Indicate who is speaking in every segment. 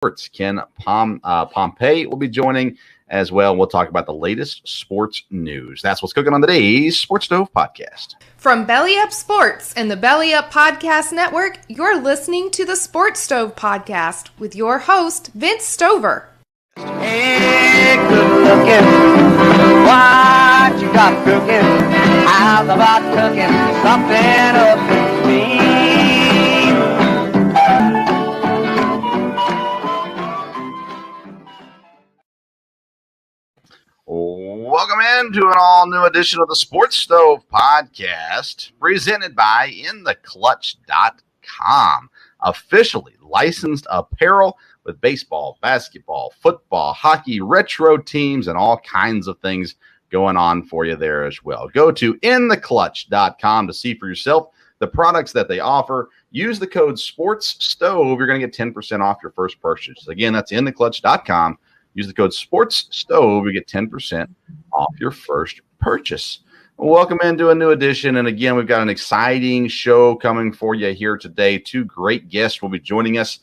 Speaker 1: Sports. Ken Pompey will be joining as well. We'll talk about the latest sports news. That's what's cooking on today's Sports Stove podcast.
Speaker 2: From Belly Up Sports and the Belly Up Podcast Network, you're listening to the Sports Stove podcast with your host, Vince Stover.
Speaker 3: Hey, good looking, what you got cooking? How's about cooking something up to me?
Speaker 1: Welcome into an all-new edition of the Sports Stove podcast, presented by InTheClutch.com, officially licensed apparel with baseball, basketball, football, hockey, retro teams, and all kinds of things going on for you there as well. Go to InTheClutch.com to see for yourself the products that they offer. Use the code SPORTSSTOVE. You're going to get 10% off your first purchase. Again, that's InTheClutch.com. Use the code SPORTSSTOVE. You get 10% off your first purchase. Welcome into a new edition. And again, we've got an exciting show coming for you here today. Two great guests will be joining us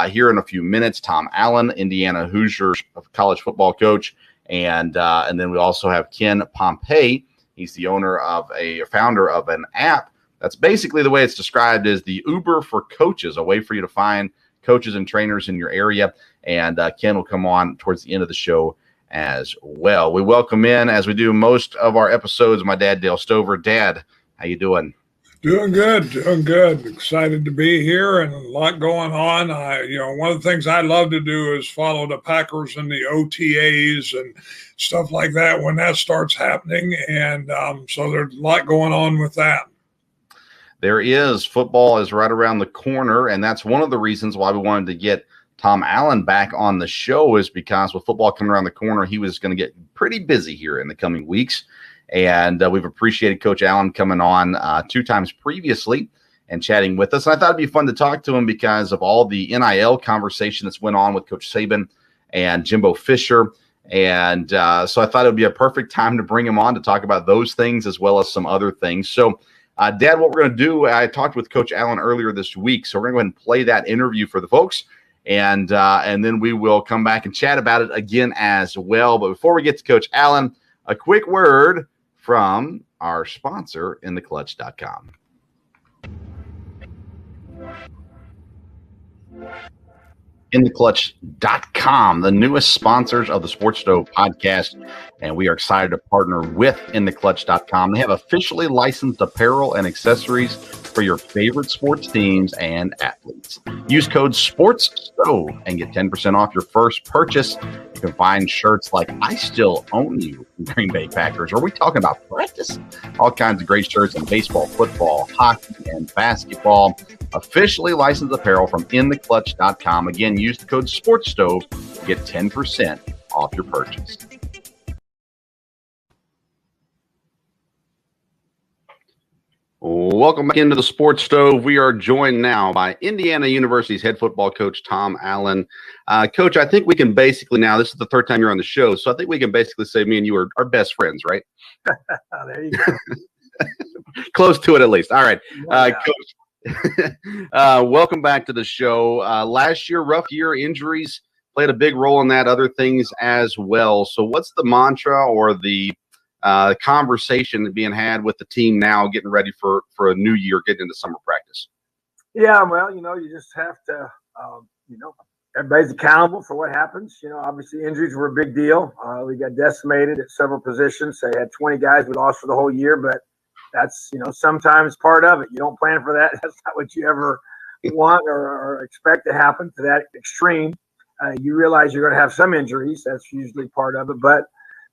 Speaker 1: here in a few minutes. Tom Allen, Indiana Hoosiers college football coach. And then we also have Ken Pompey. He's the founder of an app. That's basically the way it's described as the Uber for coaches, a way for you to find coaches and trainers in your area. And Ken will come on towards the end of the show as well. We welcome in, as we do most of our episodes, my dad, Dale Stover. Dad, how you doing?
Speaker 4: Doing good. Excited to be here and a lot going on. One of the things I love to do is follow the Packers and the OTAs and stuff like that when that starts happening. And so there's a lot going on with that.
Speaker 1: There is. Football is right around the corner, and that's one of the reasons why we wanted to get Tom Allen back on the show, is because with football coming around the corner, he was going to get pretty busy here in the coming weeks. And we've appreciated Coach Allen coming on 2 times previously and chatting with us. And I thought it'd be fun to talk to him because of all the NIL conversation that's went on with Coach Saban and Jimbo Fisher. And so I thought it would be a perfect time to bring him on to talk about those things as well as some other things. So, Dad, what we're going to do, I talked with Coach Allen earlier this week, so we're going to go ahead and play that interview for the folks. And then we will come back and chat about it again as well. But before we get to Coach Allen, a quick word from our sponsor, InTheClutch.com. InTheClutch.com, the newest sponsors of the Sports Stove podcast, and we are excited to partner with InTheClutch.com. They have officially licensed apparel and accessories for your favorite sports teams and athletes. Use code SPORTSSTOVE and get 10% off your first purchase. You can find shirts like "I Still Own You" Green Bay Packers. Are we talking about practice? All kinds of great shirts in baseball, football, hockey, and basketball. Officially licensed apparel from InTheClutch.com. Again, use the code SPORTSSTOVE to get 10% off your purchase. Welcome back into the Sports Stove. We are joined now by Indiana University's head football coach, Tom Allen. Coach, I think we can basically now, this is the third time you're on the show, so I think we can basically say me and you are best friends, right?
Speaker 5: There you go.
Speaker 1: Close to it at least. All right.
Speaker 5: Yeah.
Speaker 1: Coach, welcome back to the show. Last year, rough year, injuries played a big role in that, other things as well. So what's the mantra or the conversation being had with the team now, getting ready for a new year, getting into summer practice?
Speaker 5: Yeah, well, you just have to, everybody's accountable for what happens. Obviously injuries were a big deal. We got decimated at several positions. They had 20 guys we lost for the whole year, but that's, sometimes part of it. You don't plan for that. That's not what you ever want or expect to happen to that extreme. You realize you're going to have some injuries. That's usually part of it. But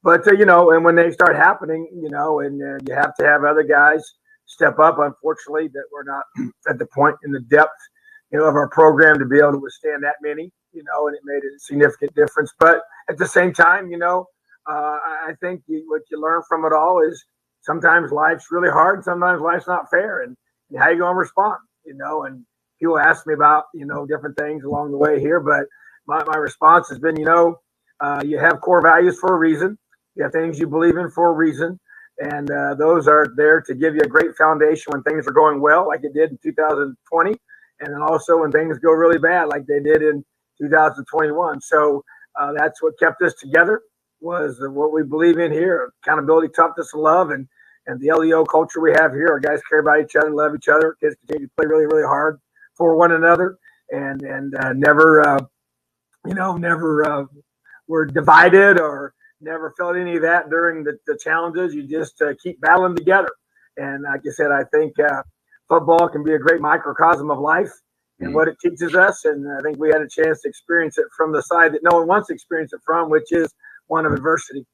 Speaker 5: and when they start happening, and you have to have other guys step up. Unfortunately, that we're not at the point in the depth, of our program to be able to withstand that many, and it made a significant difference. But at the same time, I think what you learn from it all is sometimes life's really hard. Sometimes life's not fair, and how you going to respond, and people ask me about, different things along the way here, but my response has been, you have core values for a reason. You have things you believe in for a reason. And those are there to give you a great foundation when things are going well, like it did in 2020. And then also when things go really bad, like they did in 2021. So that's what kept us together, was what we believe in here: accountability, toughness, and love, and the LEO culture we have here. Our guys care about each other and love each other. Kids continue to play really, really hard for one another, and never were divided or never felt any of that during the challenges. You just keep battling together. And like I said, I think football can be a great microcosm of life and what it teaches us. And I think we had a chance to experience it from the side that no one wants to experience it from, which is one of adversity.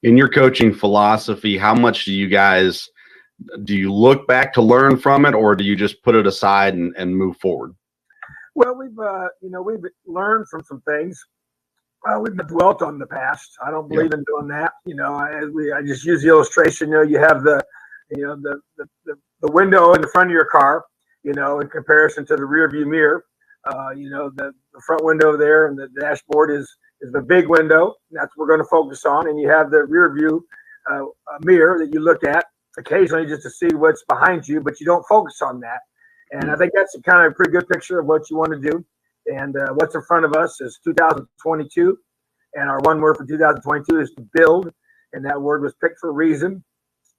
Speaker 1: In your coaching philosophy, how much do you look back to learn from it, or do you just put it aside and move forward?
Speaker 5: Well, we've learned from some things. We've dwelt on the past. I don't believe in doing that. I just use the illustration. You have the window in the front of your car, in comparison to the rear view mirror. The front window there and the dashboard is the big window. That's what we're going to focus on. And you have the rear view mirror that you look at occasionally just to see what's behind you, but you don't focus on that. And I think that's a kind of a pretty good picture of what you want to do. And what's in front of us is 2022. And our one word for 2022 is to build. And that word was picked for a reason.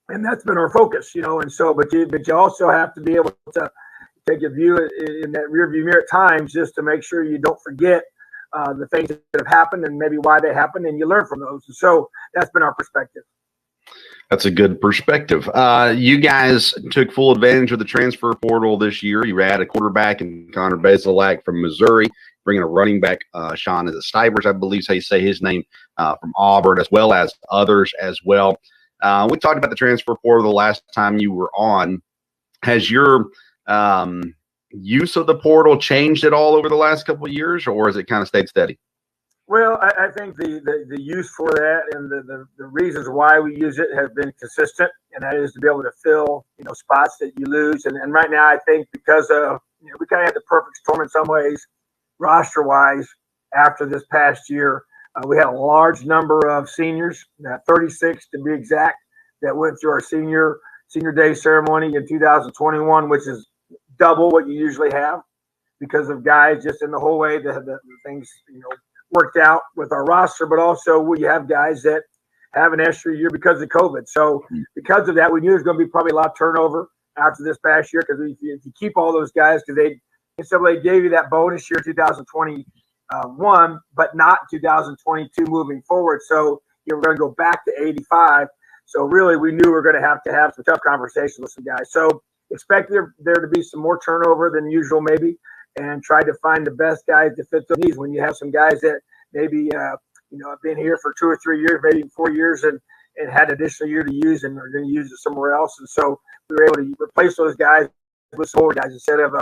Speaker 5: And that's been our focus, And so, but you also have to be able to take a view in that rear view mirror at times, just to make sure you don't forget the things that have happened and maybe why they happened, and you learn from those. And so that's been our perspective.
Speaker 1: That's a good perspective. You guys took full advantage of the transfer portal this year. You had a quarterback in Connor Bazelak from Missouri, bringing a running back, Sean, is it Stivers, I believe is how you say his name, from Auburn, as well as others as well. We talked about the transfer portal the last time you were on. Has your use of the portal changed at all over the last couple of years, or has it kind of stayed steady?
Speaker 5: Well, I think the use for that and the reasons why we use it has been consistent, and that is to be able to fill spots that you lose. And right now, I think because of we kind of had the perfect storm in some ways, roster wise, after this past year. We had a large number of seniors, 36 to be exact, that went through our senior day ceremony in 2021, which is double what you usually have, because of guys just in the whole way the things worked out with our roster, but also we have guys that have an extra year because of COVID. So because of that, we knew there's going to be probably a lot of turnover after this past year, because if you keep all those guys, because they gave you that bonus year 2021, but not 2022 moving forward. So we're going to go back to 85. So really, we knew we were going to have some tough conversations with some guys. So expect there to be some more turnover than usual, maybe, and try to find the best guys to fit the needs. When you have some guys that maybe have been here for 2 or 3 years, maybe 4 years, and had additional year to use, and are going to use it somewhere else. And so we were able to replace those guys with some older guys instead of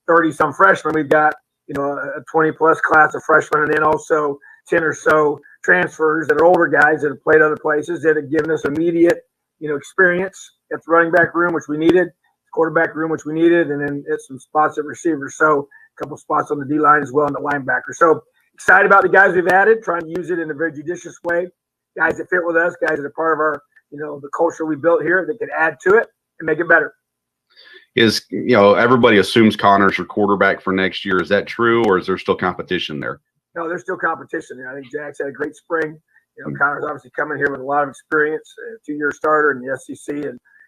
Speaker 5: 30-some freshmen. We've got a 20-plus class of freshmen, and then also 10 or so transfers that are older guys that have played other places that have given us immediate experience at the running back room, which we needed, quarterback room, which we needed, and then it's some spots at receivers. So a couple spots on the D line as well, and the linebacker. So excited about the guys we've added, trying to use it in a very judicious way. Guys that fit with us, guys that are part of our, the culture we built here, that can add to it and make it better.
Speaker 1: Everybody assumes Connor's your quarterback for next year. Is that true, or is there still competition there?
Speaker 5: No, there's still competition there. I think Jack's had a great spring. Connor's obviously coming here with a lot of experience, a 2-year starter in the SEC,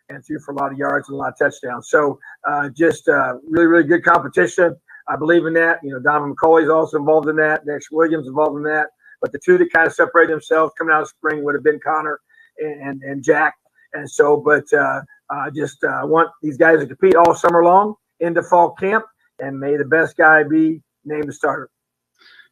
Speaker 5: and threw for a lot of yards and a lot of touchdowns. So just really, really good competition. I believe in that. Donovan McCauley's also involved in that. Next Williams involved in that. But the two that kind of separate themselves coming out of spring would have been Connor and Jack. And so, but just want these guys to compete all summer long into fall camp, and may the best guy be named the starter.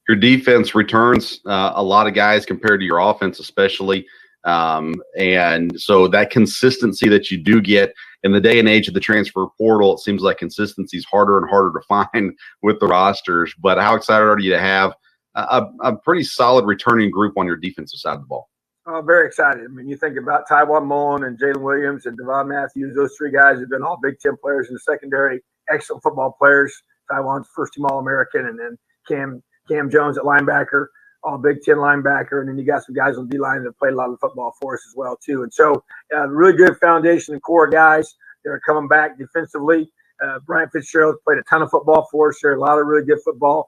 Speaker 1: Your defense returns a lot of guys compared to your offense, especially. And so that consistency that you do get in the day and age of the transfer portal, it seems like consistency is harder and harder to find with the rosters. But how excited are you to have a pretty solid returning group on your defensive side of the ball?
Speaker 5: Oh, very excited. I mean, you think about Tywan Mullen and Jalen Williams and Devon Matthews. Those three guys have been all Big Ten players in the secondary, excellent football players. Tywan's first-team All-American, and then Cam Jones at linebacker, all Big Ten linebacker, and then you got some guys on D-line that played a lot of football for us as well, too. And so really good foundation and core guys that are coming back defensively. Brian Fitzgerald played a ton of football for us. There a lot of really good football.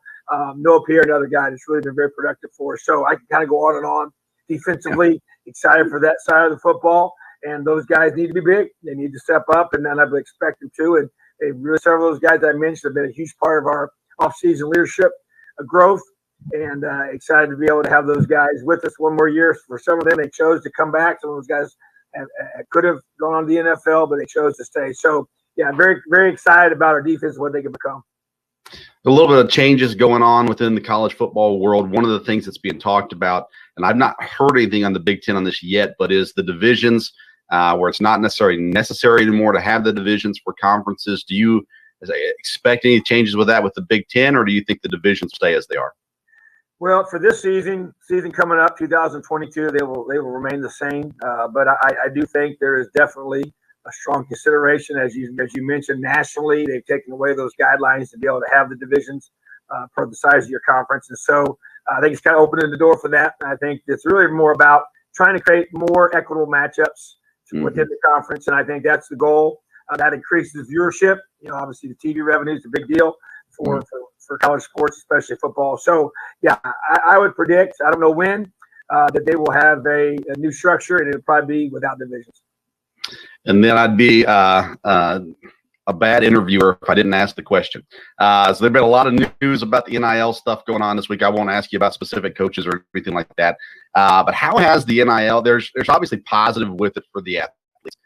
Speaker 5: Noah Pierre, another guy that's really been very productive for us. So I can kind of go on and on. Defensively, excited for that side of the football. And those guys need to be big. They need to step up, and then I would expect them to. And they really, several of those guys I mentioned have been a huge part of our offseason leadership growth. And excited to be able to have those guys with us one more year. For some of them, they chose to come back. Some of those guys could have gone on to the NFL, but they chose to stay. So, yeah, I'm very, very excited about our defense and what they can become.
Speaker 1: A little bit of changes going on within the college football world. One of the things that's being talked about, and I've not heard anything on the Big Ten on this yet, but is the divisions where it's not necessary anymore to have the divisions for conferences. Do you expect any changes with that with the Big Ten, or do you think the divisions stay as they are?
Speaker 5: Well, for this season coming up, 2022, they will remain the same. But I do think there is definitely a strong consideration, as you mentioned, nationally. They've taken away those guidelines to be able to have the divisions per the size of your conference. And so I think it's kind of opening the door for that. And I think it's really more about trying to create more equitable matchups within the conference. And I think that's the goal. That increases viewership. Obviously the TV revenue is a big deal for college sports, especially football. So, yeah, I would predict, I don't know when, that they will have a new structure, and it would probably be without divisions.
Speaker 1: And then I'd be a bad interviewer if I didn't ask the question. So there's been a lot of news about the NIL stuff going on this week. I won't ask you about specific coaches or anything like that. But how has the NIL, there's obviously positive with it for the athletes.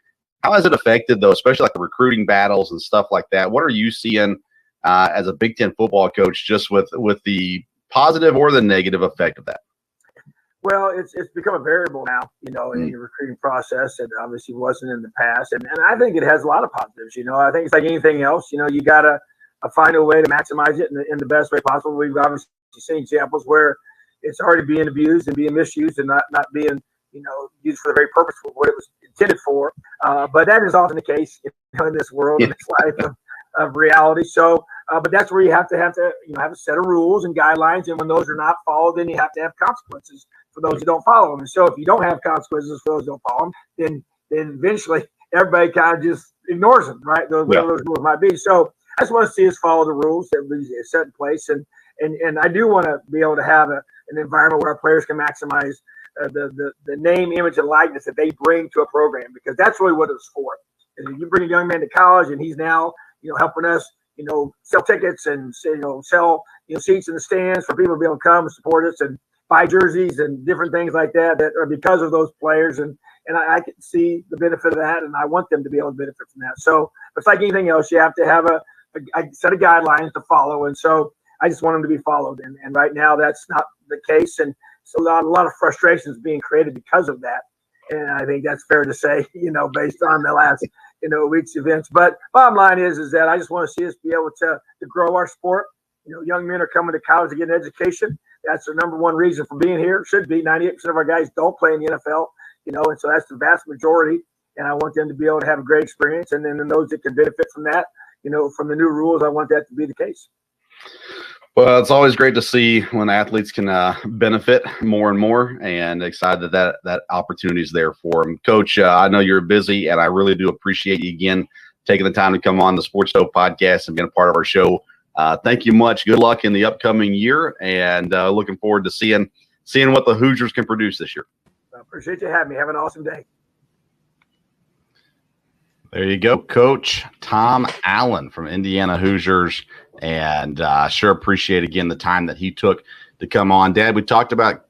Speaker 1: How has it affected, though, especially like the recruiting battles and stuff like that? What are you seeing as a Big Ten football coach just with the positive or the negative effect of that?
Speaker 5: Well, it's become a variable now, in your recruiting process, and obviously wasn't in the past. And I think it has a lot of positives. I think it's like anything else. You got to find a way to maximize it in the best way possible. We've obviously seen examples where it's already being abused and being misused and not being, used for the very purpose for what it was intended for. But that is often the case in this world, in this life of reality. So, but that's where you have to have a set of rules and guidelines. And when those are not followed, then you have to have consequences for those who don't follow them. And so if you don't have consequences for those who don't follow them, then eventually everybody kind of just ignores them, right? Whatever those rules might be. So I just want to see us follow the rules that we set in place. And I do want to be able to have an environment where our players can maximize the name, image, and likeness that they bring to a program, because that's really what it's for. And you bring a young man to college and he's now, helping us, sell tickets and, sell, seats in the stands for people to be able to come and support us and buy jerseys and different things like that are because of those players. And I can see the benefit of that, and I want them to be able to benefit from that. So it's like anything else. You have to have a set of guidelines to follow. And so I just want them to be followed. And right now that's not the case. And so a lot of frustrations being created because of that. And I think that's fair to say, based on the last, week's events. But bottom line is that I just want to see us be able to grow our sport. Young men are coming to college to get an education. That's the number one reason for being here. Should be. 98% of our guys don't play in the NFL, and so that's the vast majority. And I want them to be able to have a great experience. And then those that can benefit from that, from the new rules, I want that to be the case.
Speaker 1: Well, it's always great to see when athletes can benefit more and more, and excited that opportunity is there for them. Coach, I know you're busy, and I really do appreciate you again taking the time to come on the Sports Stove podcast and being a part of our show. Thank you much. Good luck in the upcoming year, and looking forward to seeing what the Hoosiers can produce this year.
Speaker 5: I appreciate you having me. Have an awesome day.
Speaker 1: There you go, Coach Tom Allen from Indiana Hoosiers, and sure appreciate again the time that he took to come on. Dad, we talked about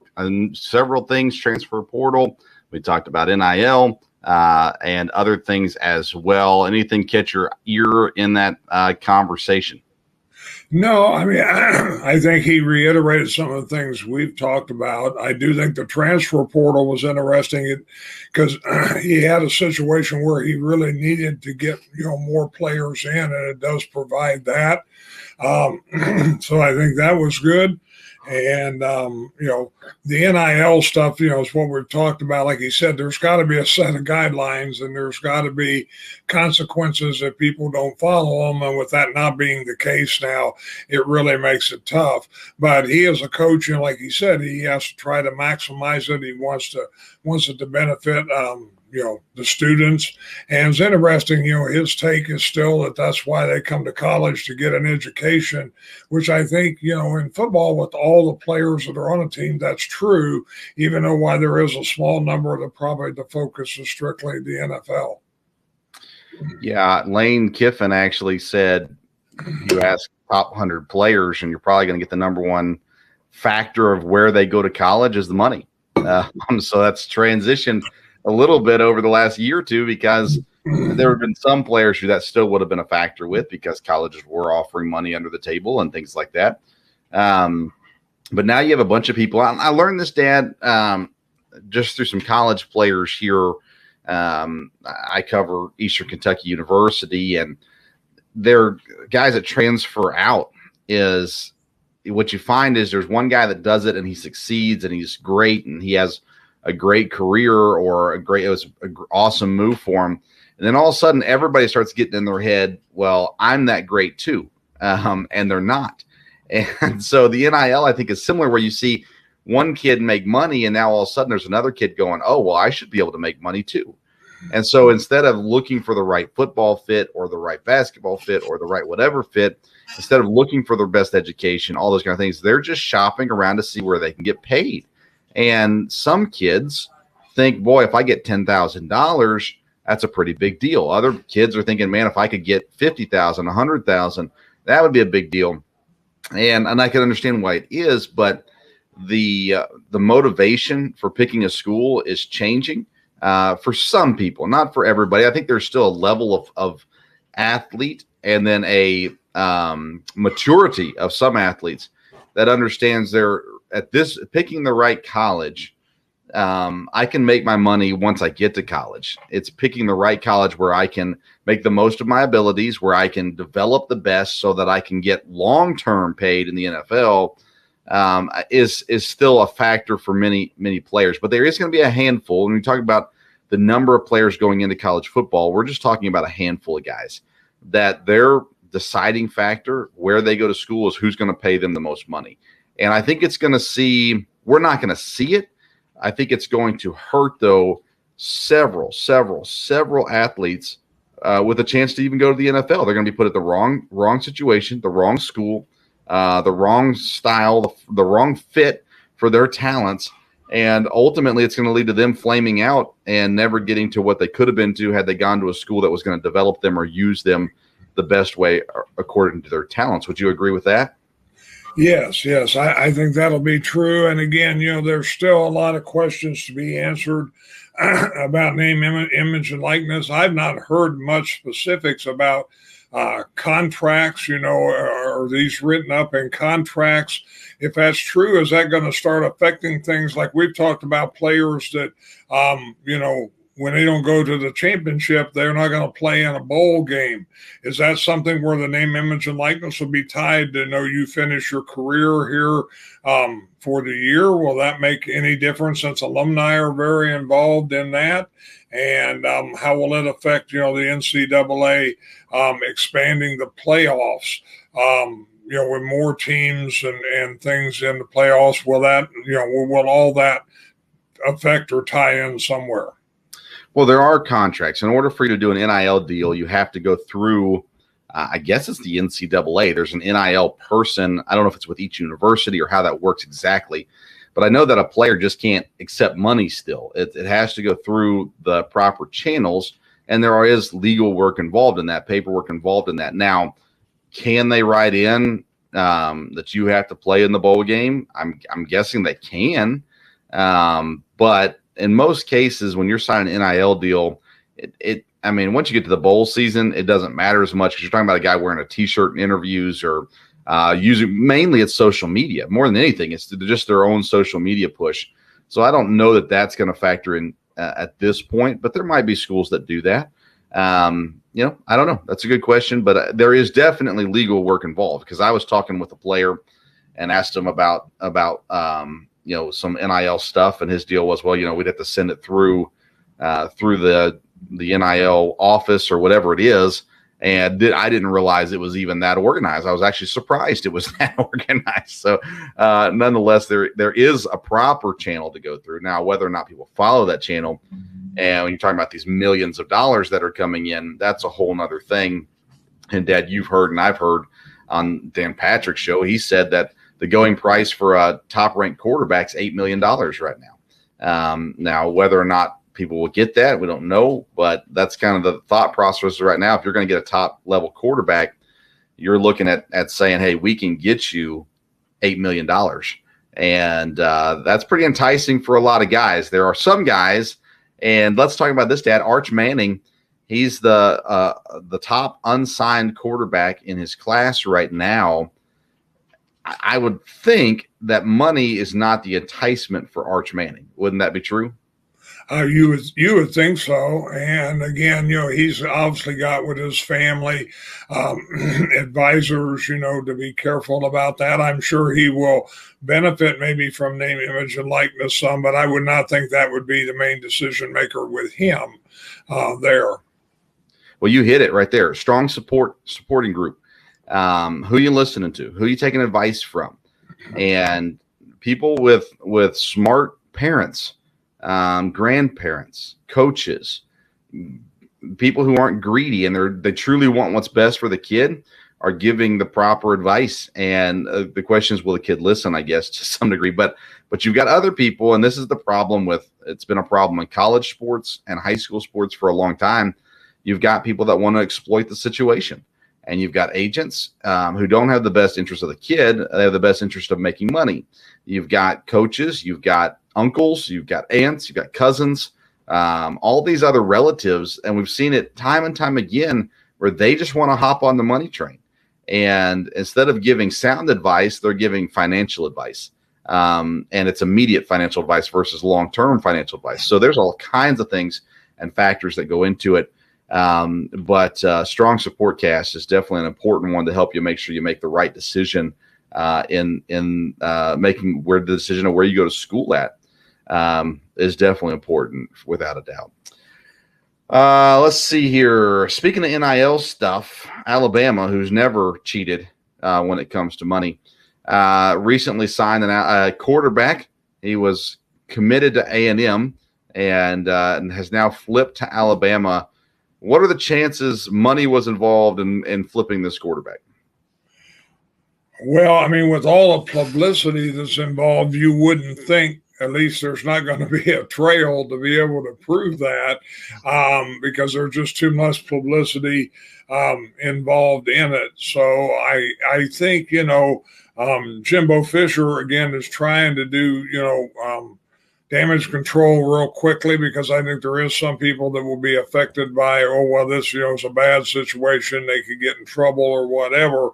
Speaker 1: several things: transfer portal. We talked about NIL and other things as well. Anything catch your ear in that conversation?
Speaker 4: No, I mean, I think he reiterated some of the things we've talked about. I do think the transfer portal was interesting because he had a situation where he really needed to get, more players in, and it does provide that. So I think that was good. And, the NIL stuff, is what we've talked about. Like he said, there's got to be a set of guidelines, and there's got to be consequences if people don't follow them. And with that not being the case now, it really makes it tough. But he is a coach, and like he said, he has to try to maximize it. He wants it to benefit, the students. And it's interesting, his take is still that that's why they come to college, to get an education, which I think, in football with all the players that are on a team, that's true, even though why there is a small number that probably the focus is strictly the NFL.
Speaker 1: Yeah, Lane Kiffin actually said, you ask top 100 players, and you're probably going to get the number one factor of where they go to college is the money. So that's transitioned a little bit over the last year or two, because there have been some players who that still would have been a factor with, because colleges were offering money under the table and things like that. But now you have a bunch of people. I learned this, Dad, just through some college players here. I cover Eastern Kentucky University, and they're guys that transfer out. Is what you find is there's one guy that does it and he succeeds and he's great and he has a great career, or it was an awesome move for him. And then all of a sudden everybody starts getting in their head, well, I'm that great too. And they're not. And so the NIL, I think, is similar, where you see one kid make money and now all of a sudden there's another kid going, oh, well, I should be able to make money too. And so instead of looking for the right football fit or the right basketball fit or the right whatever fit, instead of looking for their best education, all those kind of things, they're just shopping around to see where they can get paid. And some kids think, boy, if I get $10,000, that's a pretty big deal. Other kids are thinking, man, if I could get $50,000, $100,000, that would be a big deal. And I can understand why it is, but the motivation for picking a school is changing for some people, not for everybody. I think there's still a level of athlete and then a maturity of some athletes that understands they're at this picking the right college. I can make my money once I get to college. It's picking the right college where I can make the most of my abilities, where I can develop the best so that I can get long-term paid in the NFL, is still a factor for many, many players. But there is going to be a handful. When we talk about the number of players going into college football, we're just talking about a handful of guys that their deciding factor where they go to school is who's going to pay them the most money. And I think it's going to see, we're not going to see it. I think it's going to hurt, though, several athletes with a chance to even go to the NFL. They're going to be put at the wrong situation, the wrong school, the wrong style, the wrong fit for their talents. And ultimately, it's going to lead to them flaming out and never getting to what they could have been to had they gone to a school that was going to develop them or use them the best way according to their talents. Would you agree with that?
Speaker 4: Yes. I think that'll be true. And again, there's still a lot of questions to be answered about name, image, and likeness. I've not heard much specifics about contracts, are these written up in contracts? If that's true, is that going to start affecting things like we've talked about players that, when they don't go to the championship, they're not going to play in a bowl game? Is that something where the name, image, and likeness will be tied to know you finish your career here for the year? Will that make any difference, since alumni are very involved in that? And how will it affect, the NCAA expanding the playoffs? With more teams and things in the playoffs, will that, will all that affect or tie in somewhere?
Speaker 1: Well, there are contracts. In order for you to do an NIL deal, you have to go through, I guess it's the NCAA. There's an NIL person. I don't know if it's with each university or how that works exactly, but I know that a player just can't accept money still. It has to go through the proper channels, and there is legal work involved in that, paperwork involved in that. Now, can they write in that you have to play in the bowl game? I'm guessing they can, but in most cases, when you're signing an NIL deal, once you get to the bowl season, it doesn't matter as much, because you're talking about a guy wearing a T-shirt in interviews, or mainly it's social media. More than anything, it's just their own social media push. So I don't know that that's going to factor in at this point, but there might be schools that do that. I don't know. That's a good question, but there is definitely legal work involved, because I was talking with a player and asked him about some NIL stuff, and his deal was, well, we'd have to send it through the NIL office or whatever it is. And I didn't realize it was even that organized. I was actually surprised it was that organized. So nonetheless, there is a proper channel to go through. Now, whether or not people follow that channel And when you're talking about these millions of dollars that are coming in, that's a whole nother thing. And Dad, you've heard, and I've heard on Dan Patrick's show, he said that the going price for a top-ranked quarterback is $8 million right now. Now, whether or not people will get that, we don't know, but that's kind of the thought process right now. If you're going to get a top-level quarterback, you're looking at saying, hey, we can get you $8 million. And that's pretty enticing for a lot of guys. There are some guys, and let's talk about this, Dad. Arch Manning, he's the top unsigned quarterback in his class right now. I would think that money is not the enticement for Arch Manning. Wouldn't that be true?
Speaker 4: You would think so. And again, he's obviously got with his family advisors, to be careful about that. I'm sure he will benefit maybe from name, image, and likeness some, but I would not think that would be the main decision maker with him there.
Speaker 1: Well, you hit it right there. Strong supporting group. Who you listening to? Who you taking advice from? And people with smart parents, grandparents, coaches, people who aren't greedy and they truly want what's best for the kid are giving the proper advice. And the question is, will the kid listen, I guess, to some degree, but you've got other people. And this is the problem it's been a problem in college sports and high school sports for a long time. You've got people that want to exploit the situation, and you've got agents who don't have the best interest of the kid. They have the best interest of making money. You've got coaches, you've got uncles, you've got aunts, you've got cousins, all these other relatives. And we've seen it time and time again where they just want to hop on the money train. And instead of giving sound advice, they're giving financial advice. And it's immediate financial advice versus long-term financial advice. So there's all kinds of things and factors that go into it. But strong support cast is definitely an important one to help you make sure you make the right decision in making the decision of where you go to school at is definitely important without a doubt. Let's see here. Speaking of NIL stuff, Alabama, who's never cheated when it comes to money, recently signed a quarterback. He was committed to A&M and has now flipped to Alabama. What are the chances money was involved in flipping this quarterback?
Speaker 4: Well, I mean, with all the publicity that's involved, you wouldn't think, at least there's not going to be a trail to be able to prove that because there's just too much publicity involved in it. So I think, Jimbo Fisher, again, is trying to do, damage control real quickly, because I think there is some people that will be affected by, this, is a bad situation. They could get in trouble or whatever.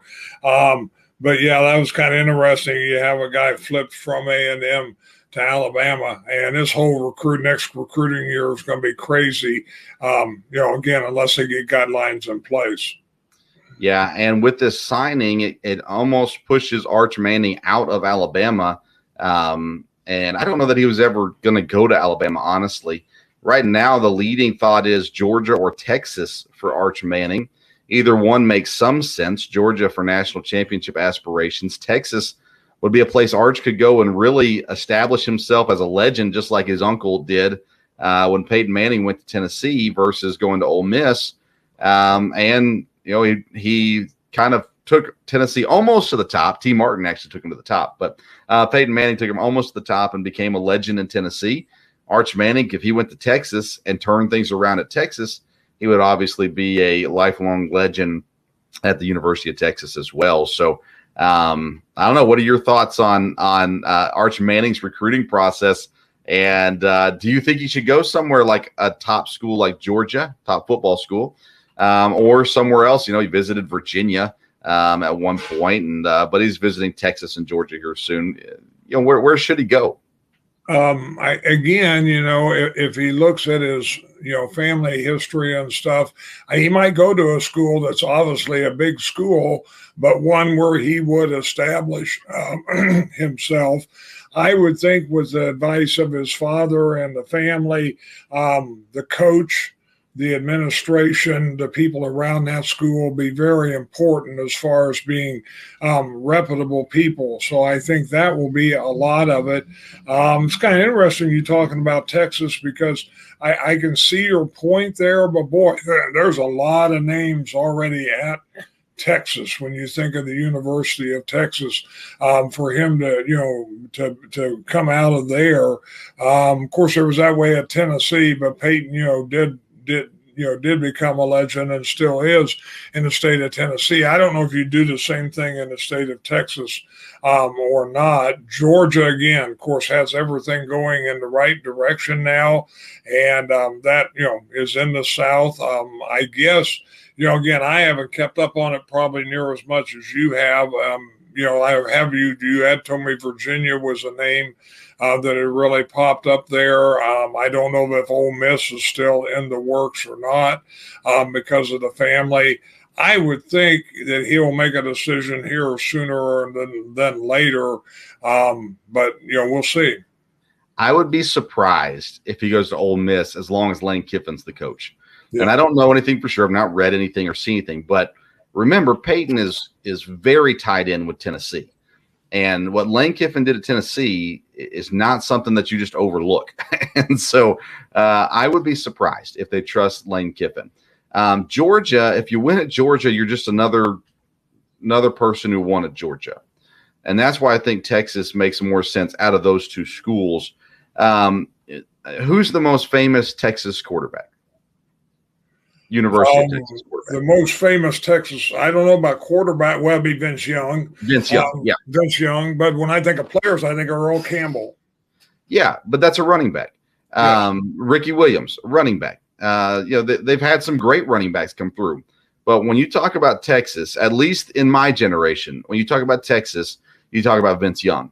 Speaker 4: But yeah, that was kind of interesting. You have a guy flipped from A&M to Alabama, and this whole next recruiting year is going to be crazy. Again, unless they get guidelines in place.
Speaker 1: Yeah, and with this signing, it almost pushes Arch Manning out of Alabama. And I don't know that he was ever going to go to Alabama, honestly. Right now, the leading thought is Georgia or Texas for Arch Manning. Either one makes some sense. Georgia for national championship aspirations. Texas would be a place Arch could go and really establish himself as a legend, just like his uncle did when Peyton Manning went to Tennessee versus going to Ole Miss. He kind of took Tennessee almost to the top. T. Martin actually took him to the top, but Peyton Manning took him almost to the top and became a legend in Tennessee. Arch Manning, if he went to Texas and turned things around at Texas, he would obviously be a lifelong legend at the University of Texas as well. So I don't know. What are your thoughts on Arch Manning's recruiting process? And do you think he should go somewhere like a top school like Georgia, top football school, or somewhere else? He visited Virginia at one point, but he's visiting Texas and Georgia here soon. Where should he go?
Speaker 4: If he looks at his, family history and stuff, he might go to a school that's obviously a big school, but one where he would establish himself. I would think with the advice of his father and the family, the coach the administration, the people around that school be very important as far as being reputable people. So I think that will be a lot of it. It's kind of interesting you talking about Texas because I can see your point there, but boy, there's a lot of names already at Texas when you think of the University of Texas. For him to come out of there, of course there was that way at Tennessee, but Peyton did become a legend and still is in the state of Tennessee. I don't know if you do the same thing in the state of Texas or not. Georgia, again, of course, has everything going in the right direction now, and that is in the South. I guess again, I haven't kept up on it probably near as much as you have. You had told me Virginia was a name that had really popped up there. I don't know if Ole Miss is still in the works or not because of the family. I would think that he'll make a decision here sooner than later, but we'll see.
Speaker 1: I would be surprised if he goes to Ole Miss as long as Lane Kiffin's the coach. Yeah. And I don't know anything for sure. I've not read anything or seen anything, but remember, Peyton is very tied in with Tennessee. And what Lane Kiffin did at Tennessee is not something that you just overlook. And so I would be surprised if they trust Lane Kiffin. Georgia, if you win at Georgia, you're just another person who won at Georgia. And that's why I think Texas makes more sense out of those two schools. Who's the most famous Texas quarterback? University of Texas quarterback.
Speaker 4: The most famous Texas, I don't know about quarterback. Well, it'd be Vince Young.
Speaker 1: Vince Young, yeah.
Speaker 4: Vince Young. But when I think of players, I think of Earl Campbell.
Speaker 1: Yeah, but that's a running back. Ricky Williams, running back. They've had some great running backs come through. But when you talk about Texas, at least in my generation, when you talk about Texas, you talk about Vince Young.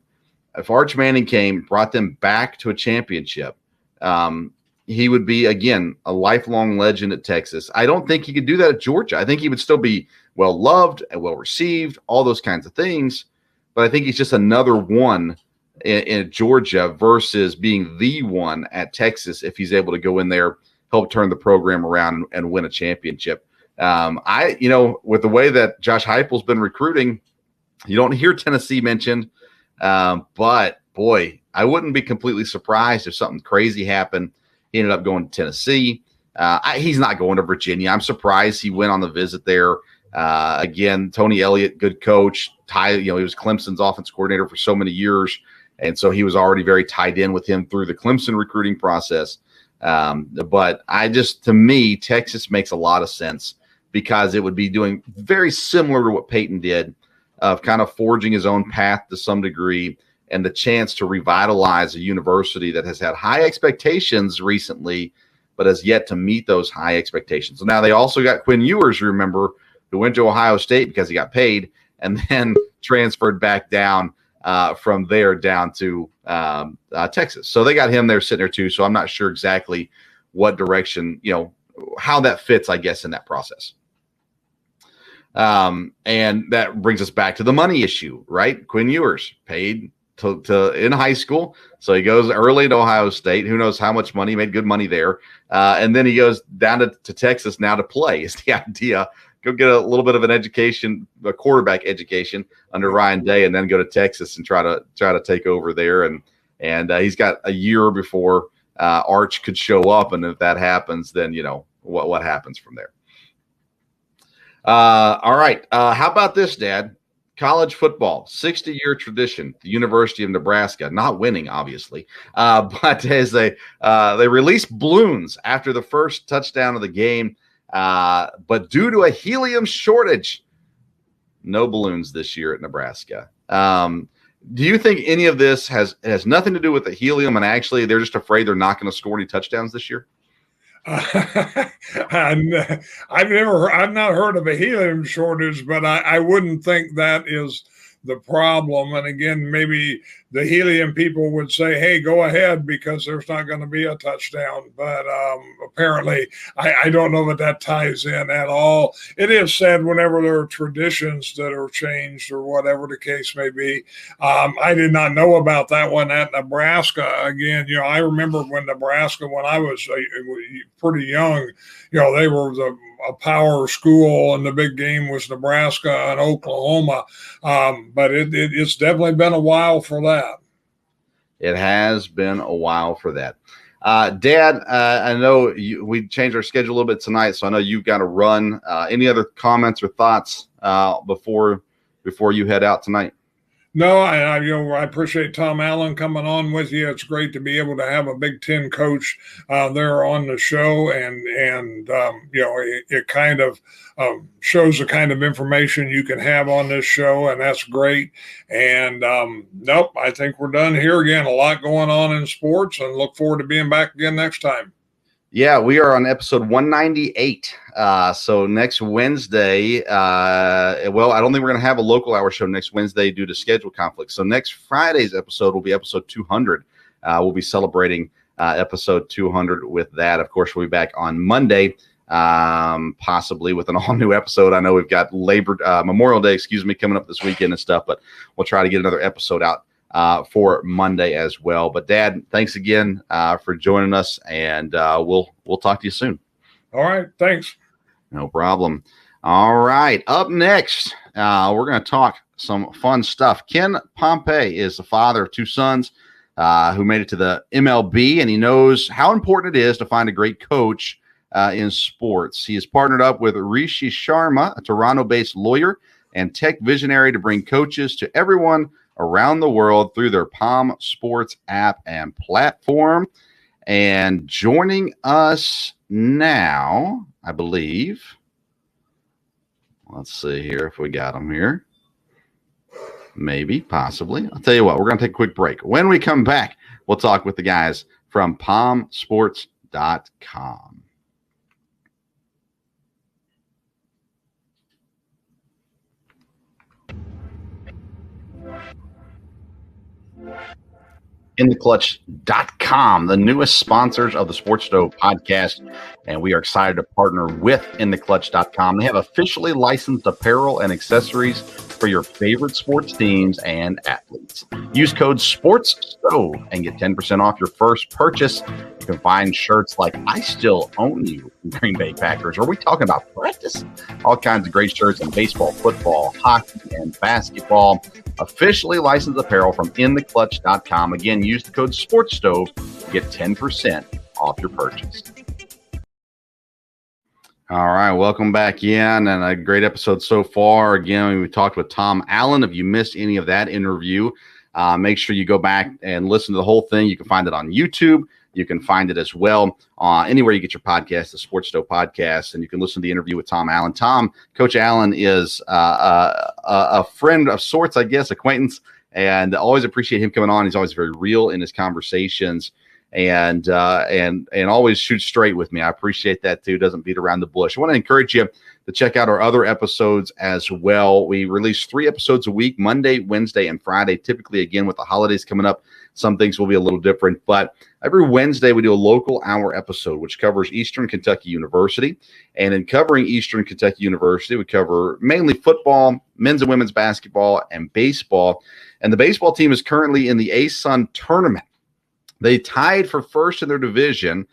Speaker 1: If Arch Manning brought them back to a championship, he would be, again, a lifelong legend at Texas. I don't think he could do that at Georgia. I think he would still be well-loved and well-received, all those kinds of things. But I think he's just another one in Georgia versus being the one at Texas if he's able to go in there, help turn the program around and win a championship. With the way that Josh Heupel's been recruiting, you don't hear Tennessee mentioned. But, boy, I wouldn't be completely surprised if something crazy happened. He ended up going to Tennessee. He's not going to Virginia. I'm surprised he went on the visit there. Again, Tony Elliott, good coach. He was Clemson's offense coordinator for so many years, and so he was already very tied in with him through the Clemson recruiting process. But to me, Texas makes a lot of sense because it would be doing very similar to what Peyton did, of kind of forging his own path to some degree, and the chance to revitalize a university that has had high expectations recently, but has yet to meet those high expectations. So now they also got Quinn Ewers, remember, who went to Ohio State because he got paid and then transferred back down from there down to Texas. So they got him there sitting there too. So I'm not sure exactly what direction, how that fits, I guess, in that process. And that brings us back to the money issue, right? Quinn Ewers paid to in high school. So he goes early to Ohio State. Who knows how much money? He made good money there. And then he goes down to Texas now to play is the idea. Go get a little bit of an education, a quarterback education under Ryan Day, and then go to Texas and try to take over there. And he's got a year before Arch could show up. And if that happens, then, what happens from there. All right. How about this, Dad? College football, 60-year tradition. The University of Nebraska, not winning, obviously, but as they release balloons after the first touchdown of the game, but due to a helium shortage, no balloons this year at Nebraska. Do you think any of this has nothing to do with the helium, and actually they're just afraid they're not going to score any touchdowns this year?
Speaker 4: I've not heard of a helium shortage, but I wouldn't think that is the problem. And again, maybe the helium people would say, hey, go ahead because there's not going to be a touchdown. But apparently, I don't know that ties in at all. It is said whenever there are traditions that are changed or whatever the case may be. I did not know about that one at Nebraska. Again, I remember when Nebraska, when I was pretty young, they were a power school, and the big game was Nebraska and Oklahoma. But it's definitely been a while for that.
Speaker 1: It has been a while for that. Dad, I know we changed our schedule a little bit tonight, so I know you've got to run. Any other comments or thoughts before you head out tonight?
Speaker 4: No, I appreciate Tom Allen coming on with you. It's great to be able to have a Big Ten coach there on the show, and it kind of shows the kind of information you can have on this show, and that's great. And nope, I think we're done here. Again, a lot going on in sports, and look forward to being back again next time.
Speaker 1: Yeah, we are on episode 198. So next Wednesday, well, I don't think we're going to have a local hour show next Wednesday due to schedule conflicts. So next Friday's episode will be episode 200. We'll be celebrating episode 200 with that. Of course, we'll be back on Monday, possibly with an all-new episode. I know we've got Memorial Day, coming up this weekend and stuff, but we'll try to get another episode out for Monday as well. But Dad, thanks again for joining us, and we'll talk to you soon.
Speaker 4: All right, thanks.
Speaker 1: No problem. All right, up next, we're going to talk some fun stuff. Ken Pompey is the father of two sons who made it to the MLB, and he knows how important it is to find a great coach in sports. He has partnered up with Rishi Sharma, a Toronto-based lawyer and tech visionary, to bring coaches to everyone around the world through their Palm Sports app and platform. And joining us now, I believe, let's see here if we got him here. Maybe, possibly. I'll tell you what, we're going to take a quick break. When we come back, we'll talk with the guys from palmsports.com. InTheClutch.com, the newest sponsors of the Sports Stove podcast, and we are excited to partner with InTheClutch.com. They have officially licensed apparel and accessories for your favorite sports teams and athletes. Use code SPORTSSTOVE and get 10% off your first purchase. You can find shirts like "I Still Own You" Green Bay Packers. Are we talking about practice? All kinds of great shirts in baseball, football, hockey, and basketball. Officially licensed apparel from InTheClutch.com. Again, use the code SPORTSSTOVE to get 10% off your purchase. All right, welcome back in, and a great episode so far. Again, we talked with Tom Allen. If you missed any of that interview, make sure you go back and listen to the whole thing. You can find it on YouTube. You can find it as well anywhere you get your podcast, the Sports Stove Podcast, and you can listen to the interview with Tom Allen. Coach Allen is a friend of sorts, I guess, acquaintance, and always appreciate him coming on. He's always very real in his conversations, and always shoots straight with me. I appreciate that too. Doesn't beat around the bush. I want to encourage you to check out our other episodes as well. We release 3 episodes a week, Monday, Wednesday, and Friday. Typically, again, with the holidays coming up, some things will be a little different, but every Wednesday we do a local hour episode, which covers Eastern Kentucky University. And in covering Eastern Kentucky University, we cover mainly football, men's and women's basketball, and baseball. And the baseball team is currently in the ASUN tournament. They tied for first in their division,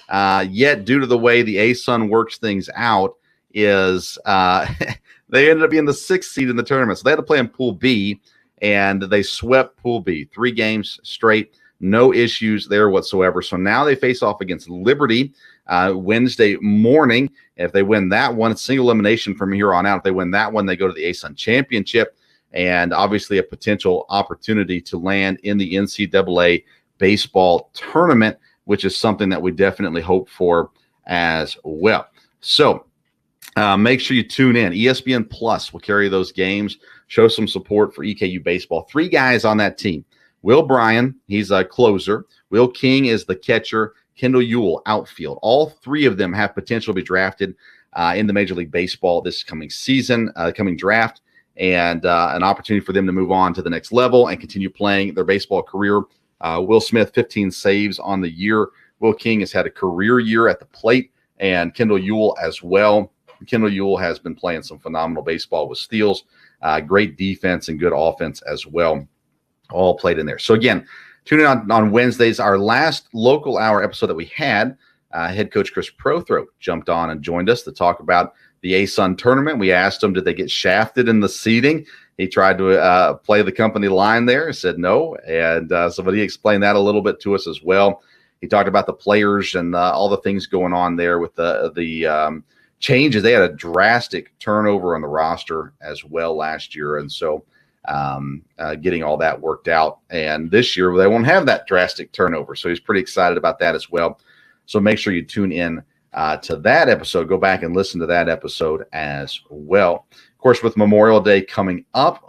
Speaker 1: yet due to the way the ASUN works things out, is they ended up being the 6th seed in the tournament. So they had to play in Pool B, and they swept Pool B 3 games straight. No issues there whatsoever. So now they face off against Liberty Wednesday morning. If they win that one, it's single elimination from here on out. If they win that one, they go to the ASUN Championship, and obviously a potential opportunity to land in the NCAA baseball tournament, which is something that we definitely hope for as well. So make sure you tune in. ESPN Plus will carry those games. Show some support for EKU baseball. 3 guys on that team. Will Bryan, he's a closer. Will King is the catcher. Kendall Ewell, outfield. All 3 of them have potential to be drafted into Major League Baseball this coming season, coming draft. and an opportunity for them to move on to the next level and continue playing their baseball career. Will Smith, 15 saves on the year. Will King has had a career year at the plate, and Kendall Ewell as well. Kendall Ewell has been playing some phenomenal baseball with steals, great defense and good offense as well. All played in there. So again, tune in on Wednesdays. Our last local hour episode that we had, head coach Chris Prothrow jumped on and joined us to talk about the ASUN tournament. We asked him, did they get shafted in the seating? He tried to play the company line there and said no. And but he explained that a little bit to us as well. He talked about the players and all the things going on there with the changes. They had a drastic turnover on the roster as well last year. And so getting all that worked out. And this year they won't have that drastic turnover. So he's pretty excited about that as well. So make sure you tune in to that episode. Go back and listen to that episode as well. Of course, with Memorial Day coming up,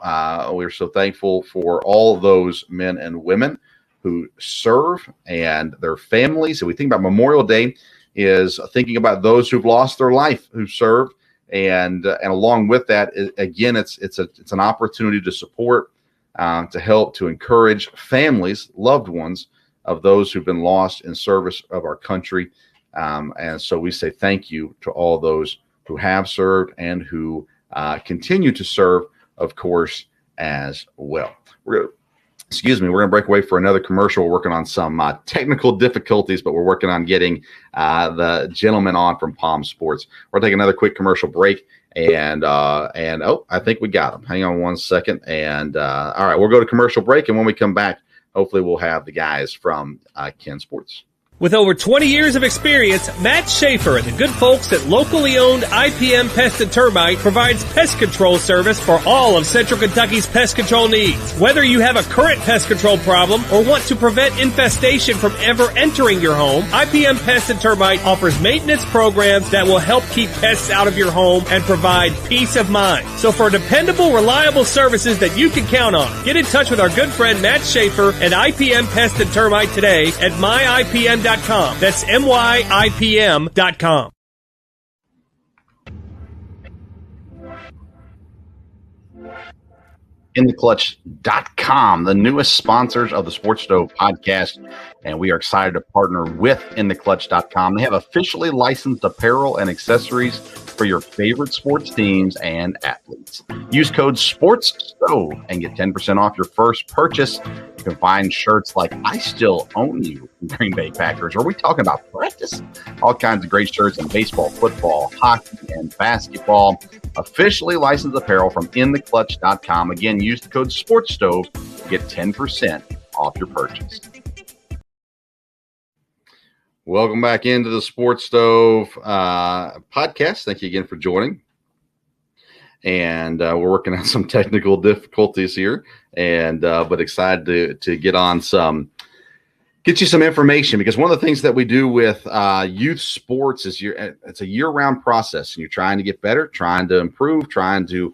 Speaker 1: we're so thankful for all those men and women who serve and their families. And we think about Memorial Day is thinking about those who've lost their life, who served. And along with that, again, it's an opportunity to support, to help, to encourage families, loved ones of those who've been lost in service of our country. And so we say thank you to all those who have served and who continue to serve, of course, as well. We're going to break away for another commercial. We're working on some technical difficulties, but we're working on getting the gentleman on from Palm Sports. We're taking another quick commercial break, and I think we got him. Hang on one second. And all right, we'll go to commercial break, and when we come back, hopefully we'll have the guys from Ken Sports.
Speaker 6: With over 20 years of experience, Matt Schaefer and the good folks at locally owned IPM Pest and Termite provides pest control service for all of Central Kentucky's pest control needs. Whether you have a current pest control problem or want to prevent infestation from ever entering your home, IPM Pest and Termite offers maintenance programs that will help keep pests out of your home and provide peace of mind. So for dependable, reliable services that you can count on, get in touch with our good friend Matt Schaefer at IPM Pest and Termite today at myipm.com. That's myipm.com.
Speaker 1: InTheClutch.com, the newest sponsors of the Sports Stove podcast, and we are excited to partner with InTheClutch.com. They have officially licensed apparel and accessories for your favorite sports teams and athletes. Use code SPORTSSTOVE and get 10% off your first purchase. You can find shirts like I Still Own You from Green Bay Packers. Are we talking about practice? All kinds of great shirts in baseball, football, hockey, and basketball. Officially licensed apparel from InTheClutch.com. Again, use the code SPORTSSTOVE to get 10% off your purchase. Welcome back into the Sports Stove podcast. Thank you again for joining. And we're working on some technical difficulties here, and but excited to get you some information, because one of the things that we do with youth sports is it's a year-round process, and you're trying to get better, trying to improve, trying to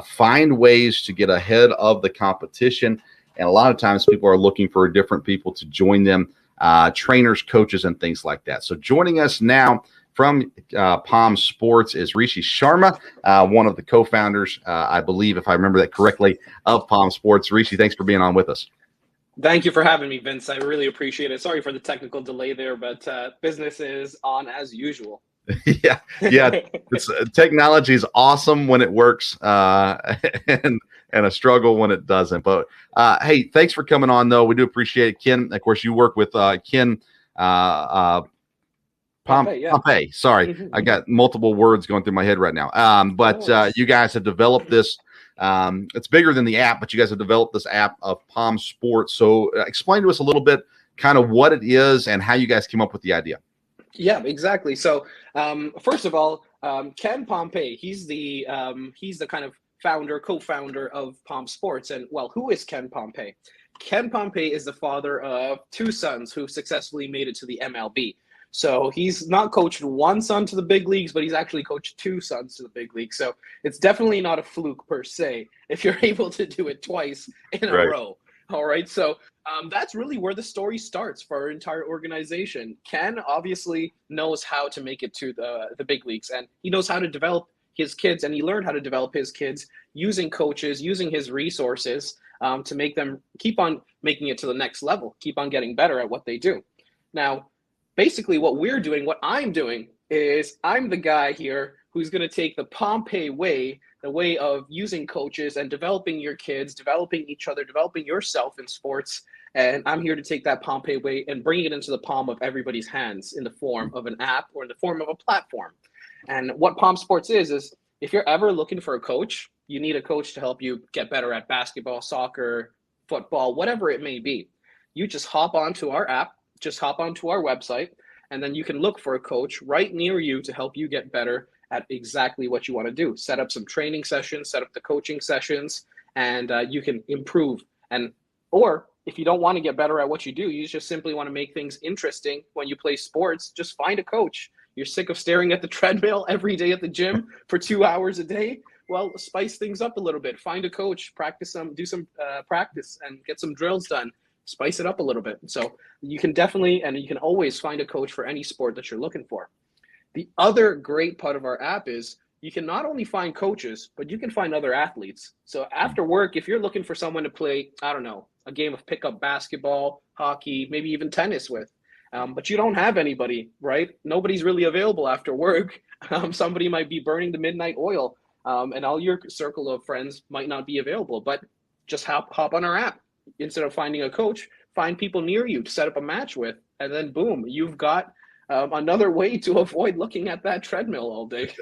Speaker 1: find ways to get ahead of the competition. And a lot of times people are looking for different people to join them, trainers, coaches, and things like that. So joining us now from Palm Sports is Rishi Sharma, one of the co-founders, I believe, if I remember that correctly, of Palm Sports. Rishi, thanks for being on with us.
Speaker 7: Thank you for having me, Vince. I really appreciate it. Sorry for the technical delay there, but business is on as usual.
Speaker 1: yeah. Technology is awesome when it works, and a struggle when it doesn't. But hey, thanks for coming on, though. We do appreciate it, Ken. Of course, you work with Ken Pompey. Sorry,
Speaker 7: Mm-hmm.
Speaker 1: I got multiple words going through my head right now. But you guys have developed this. It's bigger than the app, but you guys have developed this app of Palm Sports. So explain to us a little bit kind of what it is and how you guys came up with the idea.
Speaker 7: Yeah, exactly. So first of all, Ken Pompey, he's the kind of co-founder of Palm Sports. And well, who is Ken Pompey? Ken Pompey is the father of two sons who successfully made it to the MLB. So he's not coached one son to the big leagues, but he's actually coached two sons to the big leagues. So it's definitely not a fluke per se if you're able to do it twice in a row. All right. So that's really where the story starts for our entire organization. Ken obviously knows how to make it to the big leagues, and he knows how to develop his kids, and he learned how to develop his kids using coaches, using his resources to make them keep on making it to the next level, keep on getting better at what they do. Now, basically what we're doing, what I'm doing, is I'm the guy here who's going to take the Pompey way, the way of using coaches and developing your kids, developing each other, developing yourself in sports. And I'm here to take that Pompey way and bring it into the palm of everybody's hands in the form of an app or in the form of a platform. And what Palm Sports is if you're ever looking for a coach, you need a coach to help you get better at basketball, soccer, football, whatever it may be. You just hop onto our app, just hop onto our website, and then you can look for a coach right near you to help you get better at exactly what you want to do. Set up some training sessions, set up the coaching sessions, and you can improve. Or if you don't want to get better at what you do, you just simply want to make things interesting when you play sports, just find a coach. You're sick of staring at the treadmill every day at the gym for 2 hours a day? Well, spice things up a little bit. Find a coach, do some practice and get some drills done. Spice it up a little bit. So you can definitely, and you can always find a coach for any sport that you're looking for. The other great part of our app is you can not only find coaches, but you can find other athletes. So after work, if you're looking for someone to play, I don't know, a game of pickup basketball, hockey, maybe even tennis with, but you don't have anybody, right? Nobody's really available after work. Somebody might be burning the midnight oil, and all your circle of friends might not be available, but just hop on our app. Instead of finding a coach, find people near you to set up a match with, and then boom, you've got another way to avoid looking at that treadmill all day.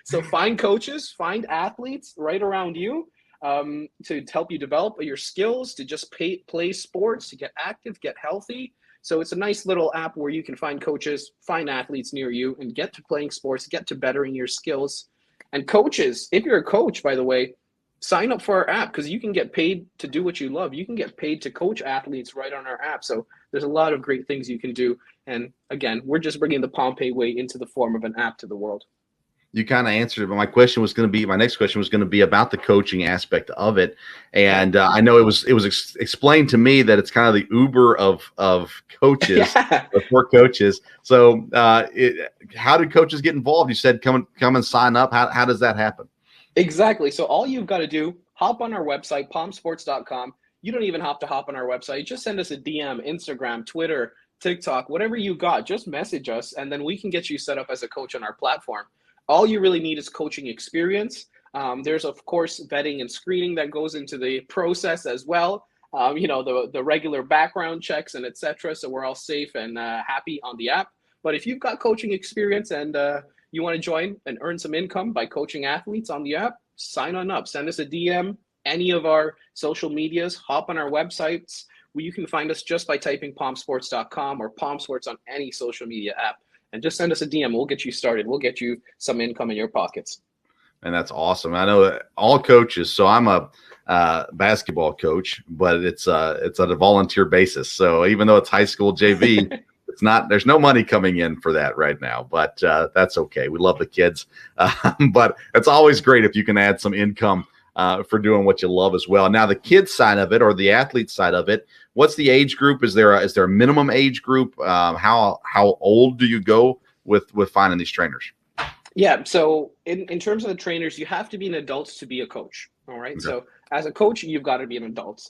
Speaker 7: So find coaches, find athletes right around you to help you develop your skills, to just play sports, to get active, get healthy. So it's a nice little app where you can find coaches, find athletes near you, and get to playing sports, get to bettering your skills. And coaches, if you're a coach, by the way, sign up for our app because you can get paid to do what you love. You can get paid to coach athletes right on our app. So there's a lot of great things you can do. And again, we're just bringing the Pompey way into the form of an app to the world.
Speaker 1: You kind of answered it, but my next question was going to be about the coaching aspect of it. And I know it was explained to me that it's kind of the Uber of coaches, for coaches. So how do coaches get involved? You said come and sign up. How does that happen?
Speaker 7: Exactly. So all you've got to do, hop on our website, palmsports.com. You don't even have to hop on our website. Just send us a DM, Instagram, Twitter, TikTok, whatever you got. Just message us, and then we can get you set up as a coach on our platform. All you really need is coaching experience. There's, of course, vetting and screening that goes into the process as well. The regular background checks and etc. So we're all safe and happy on the app. But if you've got coaching experience and you want to join and earn some income by coaching athletes on the app, sign on up. Send us a DM, any of our social medias, hop on our websites. You can find us just by typing palmsports.com or palmsports on any social media app. And just send us a DM. We'll get you started. We'll get you some income in your pockets.
Speaker 1: And that's awesome. I know that all coaches. So I'm a basketball coach, but it's on a volunteer basis. So even though it's high school JV, there's no money coming in for that right now, but that's okay. We love the kids. But it's always great if you can add some income for doing what you love as well. Now the kids side of it or the athlete side of it, what's the age group? Is there a minimum age group? How old do you go with finding these trainers?
Speaker 7: Yeah. So in terms of the trainers, you have to be an adult to be a coach. All right. Okay. So as a coach, you've got to be an adult.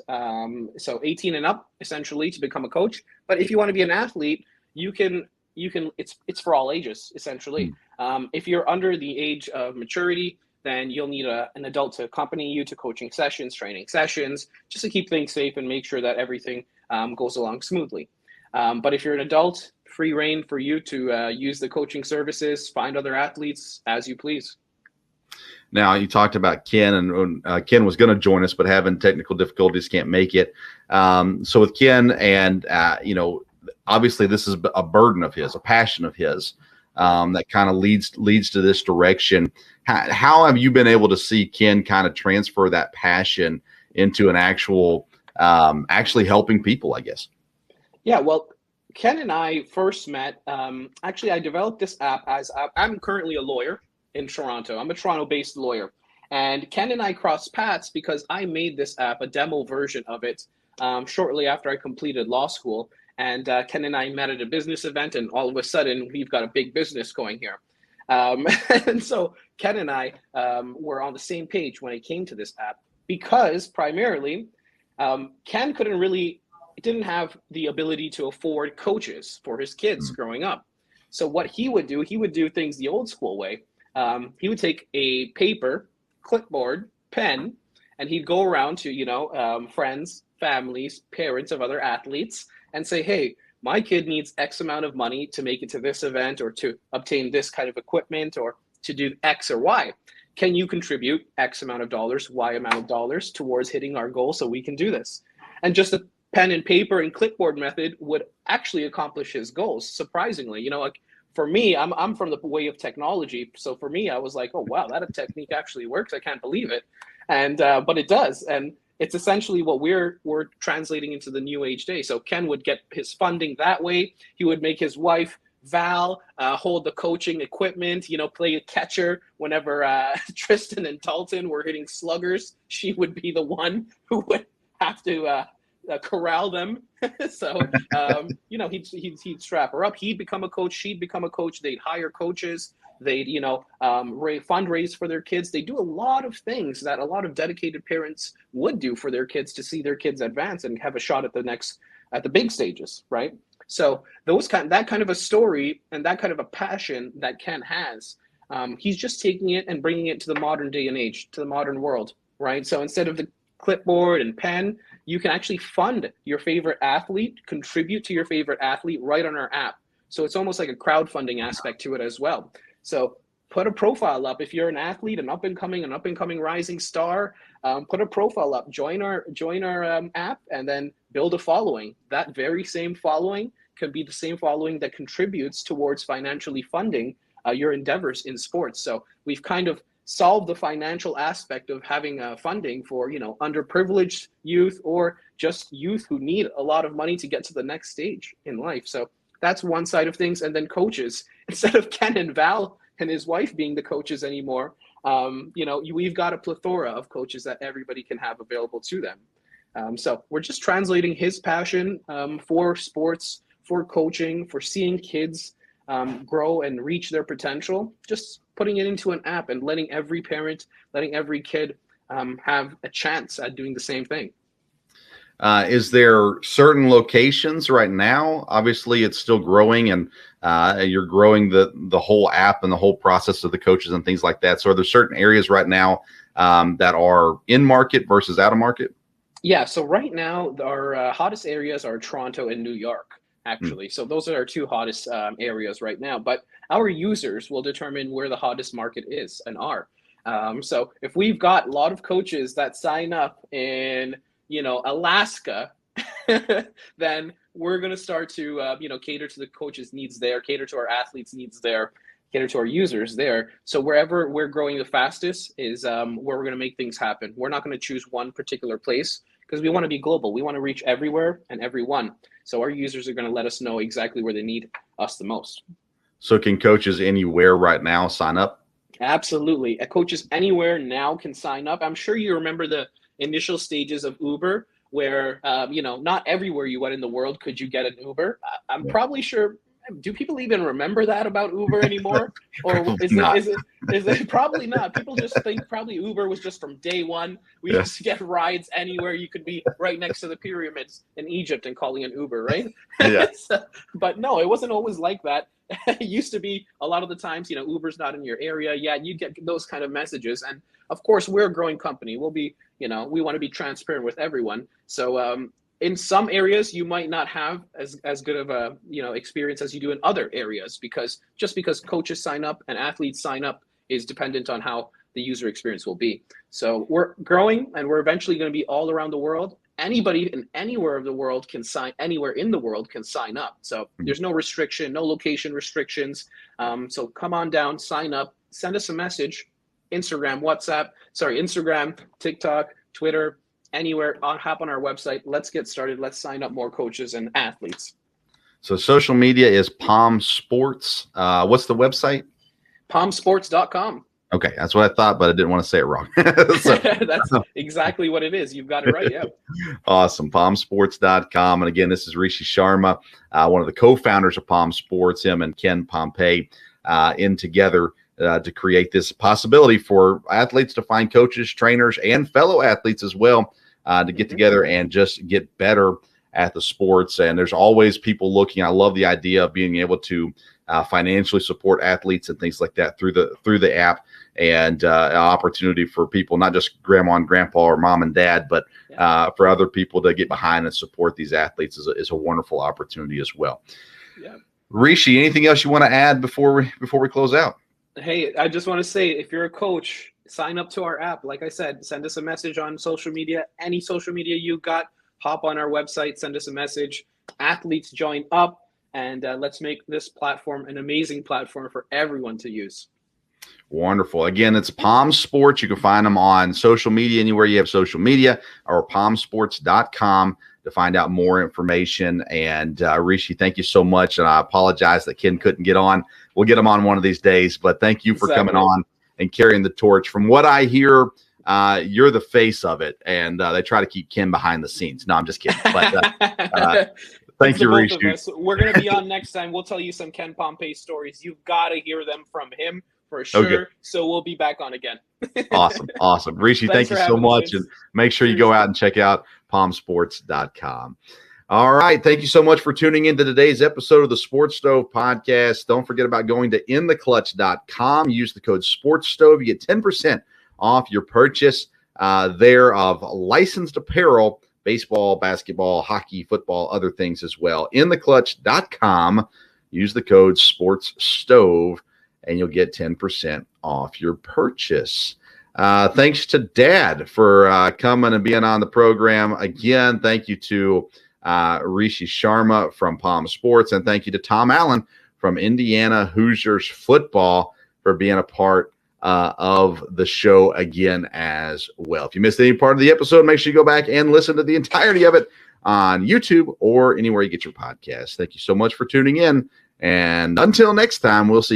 Speaker 7: So 18 and up essentially to become a coach. But if you want to be an athlete, you can, it's for all ages essentially. If you're under the age of maturity, then you'll need an adult to accompany you to coaching sessions, training sessions, just to keep things safe and make sure that everything goes along smoothly. But if you're an adult, free reign for you to use the coaching services, find other athletes as you please.
Speaker 1: Now, you talked about Ken, and Ken was going to join us, but having technical difficulties, can't make it. So with Ken, and obviously this is a burden of his, a passion of his, that kind of leads to this direction. How have you been able to see Ken kind of transfer that passion into an actual, actually helping people, I guess?
Speaker 7: Yeah, well, Ken and I first met. Actually, I developed this app as I'm currently a lawyer in Toronto. I'm a Toronto-based lawyer. And Ken and I crossed paths because I made this app, a demo version of it, shortly after I completed law school. And Ken and I met at a business event, and all of a sudden, we've got a big business going here. And so Ken and I were on the same page when it came to this app, because primarily Ken didn't have the ability to afford coaches for his kids growing up. So what he would do things the old school way. He would take a paper, clipboard, pen, and he'd go around to, friends, families, parents of other athletes and say, hey, my kid needs X amount of money to make it to this event, or to obtain this kind of equipment, or to do X or Y. Can you contribute X amount of dollars, Y amount of dollars towards hitting our goal so we can do this? And just a pen and paper and clipboard method would actually accomplish his goals, surprisingly. Like for me, I'm from the way of technology. So for me, I was like, oh, wow, that technique actually works. I can't believe it. And but it does. And it's essentially what we're translating into the new age day. So Ken would get his funding that way. He would make his wife, Val, hold the coaching equipment, play a catcher whenever Tristan and Dalton were hitting sluggers. She would be the one who would have to corral them. So, he'd strap her up. He'd become a coach. She'd become a coach. They'd hire coaches. They'd, fundraise for their kids. They do a lot of things that a lot of dedicated parents would do for their kids to see their kids advance and have a shot at the big stages, right? So that kind of a story and that kind of a passion that Ken has, he's just taking it and bringing it to the modern day and age, to the modern world, right? So instead of the clipboard and pen, you can actually fund your favorite athlete, contribute to your favorite athlete right on our app. So it's almost like a crowdfunding aspect to it as well. So put a profile up. If you're an athlete, an up and coming rising star, put a profile up, join our app, and then build a following. That very same following could be the same following that contributes towards financially funding your endeavors in sports. So we've kind of solved the financial aspect of having funding for, underprivileged youth, or just youth who need a lot of money to get to the next stage in life. So that's one side of things. And then coaches, instead of Ken and Val and his wife being the coaches anymore, we've got a plethora of coaches that everybody can have available to them. So we're just translating his passion for sports, for coaching, for seeing kids grow and reach their potential, just putting it into an app and letting every parent, letting every kid have a chance at doing the same thing.
Speaker 1: Is there certain locations right now? Obviously, it's still growing, and you're growing the whole app and the whole process of the coaches and things like that. So are there certain areas right now that are in market versus out of market?
Speaker 7: Yeah, so right now, our hottest areas are Toronto and New York, actually. So those are our two hottest areas right now. But our users will determine where the hottest market is and are. So if we've got a lot of coaches that sign up in Alaska, then we're going to start to, cater to the coaches' needs there, cater to our athletes' needs there, cater to our users there. So wherever we're growing the fastest is where we're going to make things happen. We're not going to choose one particular place because we want to be global. We want to reach everywhere and everyone. So our users are going to let us know exactly where they need us the most.
Speaker 1: So can coaches anywhere right now sign up?
Speaker 7: Absolutely. Coaches anywhere now can sign up. I'm sure you remember the initial stages of Uber where, not everywhere you went in the world could you get an Uber. I'm probably sure. Do people even remember that about Uber anymore? Or is it probably not? People just think probably Uber was just from day one. We used to get rides anywhere. You could be right next to the pyramids in Egypt and calling an Uber, right? Yeah. But no, it wasn't always like that. It used to be a lot of the times, Uber's not in your area. Yeah, you get those kind of messages. And of course, we're a growing company. We'll be, we want to be transparent with everyone. So in some areas, you might not have as good of a experience as you do in other areas, because just because coaches sign up and athletes sign up is dependent on how the user experience will be. So we're growing, and we're eventually going to be all around the world. Anybody in anywhere of the world can sign, anywhere in the world can sign up. So there's no restriction, no location restrictions. So come on down, sign up, send us a message, Instagram, TikTok, Twitter, anywhere, hop on our website. Let's get started. Let's sign up more coaches and athletes.
Speaker 1: So social media is Palm Sports. What's the website?
Speaker 7: PalmSports.com.
Speaker 1: Okay, that's what I thought, but I didn't want to say it wrong.
Speaker 7: That's exactly what it is. You've got it right, yeah.
Speaker 1: Awesome, PalmSports.com. And again, this is Rishi Sharma, one of the co-founders of Palm Sports, him and Ken Pompey. in together to create this possibility for athletes to find coaches, trainers, and fellow athletes as well to get together and just get better at the sports. And there's always people looking. I love the idea of being able to financially support athletes and things like that through the app, and an opportunity for people, not just grandma and grandpa or mom and dad, but for other people to get behind and support these athletes is a wonderful opportunity as well.
Speaker 7: Yeah.
Speaker 1: Rishi, anything else you want to add before we close out?
Speaker 7: Hey, I just want to say, if you're a coach, sign up to our app. Like I said, send us a message on social media, any social media you got. Hop on our website, send us a message. Athletes, join up, and let's make this platform an amazing platform for everyone to use.
Speaker 1: Wonderful. Again, it's Palm Sports. You can find them on social media, anywhere you have social media, or palmsports.com to find out more information. And Rishi, thank you so much. And I apologize that Ken couldn't get on. We'll get him on one of these days. But thank you for coming on and carrying the torch. From what I hear, you're the face of it, and they try to keep Ken behind the scenes. No, I'm just kidding. But thank you, Rishi.
Speaker 7: We're going to be on next time. We'll tell you some Ken Pompey stories. You've got to hear them from him for sure. Okay. So we'll be back on again.
Speaker 1: Awesome. Rishi, thank you so much. And make sure you go out and check out palmsports.com. All right. Thank you so much for tuning into today's episode of the Sports Stove Podcast. Don't forget about going to intheclutch.com. Use the code SportsStove. You get 10% off your purchase there of licensed apparel, baseball, basketball, hockey, football, other things as well. Intheclutch.com. Use the code SportsStove, and you'll get 10% off your purchase. Thanks to Dad for coming and being on the program. Again, thank you to Rishi Sharma from Palm Sports, and thank you to Tom Allen from Indiana Hoosiers Football for being a part of the show again as well. If you missed any part of the episode, make sure you go back and listen to the entirety of it on YouTube or anywhere you get your podcasts. Thank you so much for tuning in, and until next time, we'll see